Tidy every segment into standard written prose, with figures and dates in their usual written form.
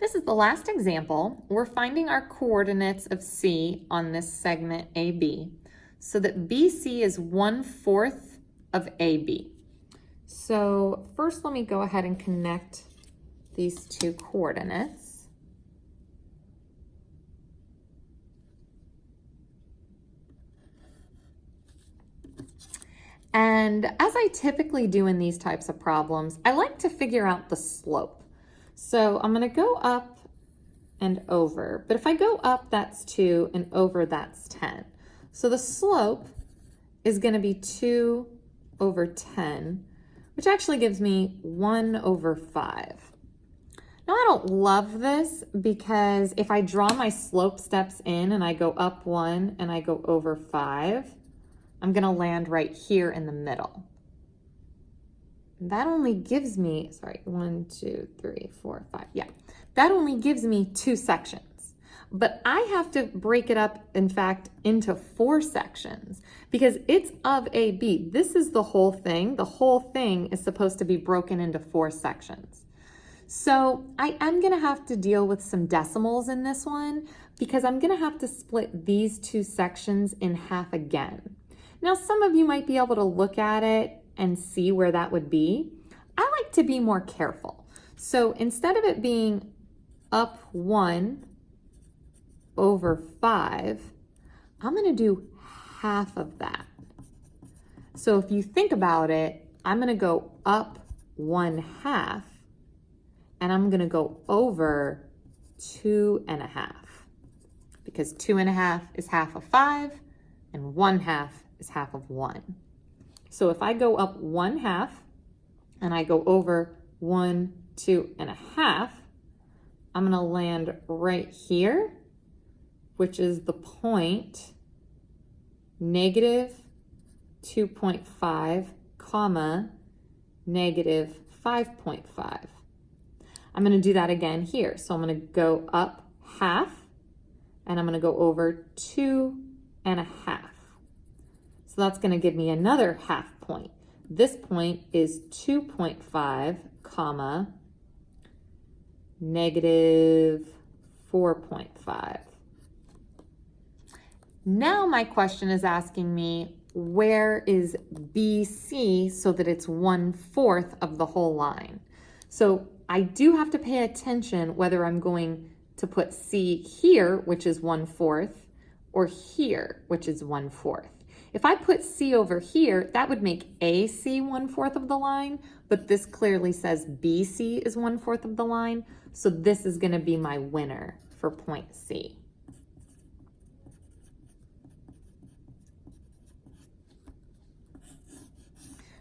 This is the last example. We're finding our coordinates of C on this segment AB, so that BC is 1/4 of AB. So first let me go ahead and connect these two coordinates. And as I typically do in these types of problems, I like to figure out the slope. So I'm going to go up and over, but if I go up, that's 2, and over, that's 10. So the slope is going to be 2 over 10, which actually gives me 1/5. Now, I don't love this because if I draw my slope steps in and I go up 1 and I go over 5, I'm going to land right here in the middle. That only gives me, 1, 2, 3, 4, 5. Yeah, that only gives me 2 sections. But I have to break it up, in fact, into 4 sections because it's of AB. This is the whole thing. The whole thing is supposed to be broken into 4 sections. So I am going to have to deal with some decimals in this one because I'm going to have to split these 2 sections in half again. Now, some of you might be able to look at it and see where that would be. I like to be more careful. So instead of it being up 1 over 5, I'm going to do half of that. So if you think about it, I'm going to go up 1/2 and I'm going to go over 2.5 because 2.5 is half of 5 and 1/2 is half of 1. So if I go up 1/2 and I go over 1, 2.5, I'm going to land right here, which is the point -2.5, comma, -5.5. I'm going to do that again here. So I'm going to go up half and I'm going to go over 2.5. So that's going to give me another half point. This point is 2.5, comma, -4.5. Now my question is asking me, where is BC so that it's 1/4 of the whole line? So I do have to pay attention whether I'm going to put C here, which is 1/4, or here, which is 1/4. If I put C over here, that would make AC 1/4 of the line, but this clearly says BC is 1/4 of the line, so this is going to be my winner for point C.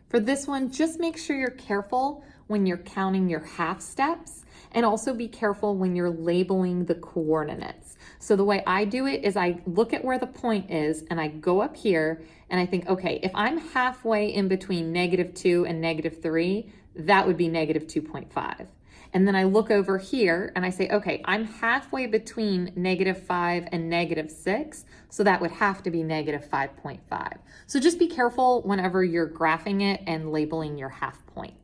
For this one, just make sure you're careful when you're counting your half steps, and also be careful when you're labeling the coordinates. So the way I do it is I look at where the point is and I go up here and I think, okay, if I'm halfway in between -2 and -3, that would be -2.5. And then I look over here and I say, okay, I'm halfway between -5 and -6, so that would have to be -5.5. So just be careful whenever you're graphing it and labeling your half points.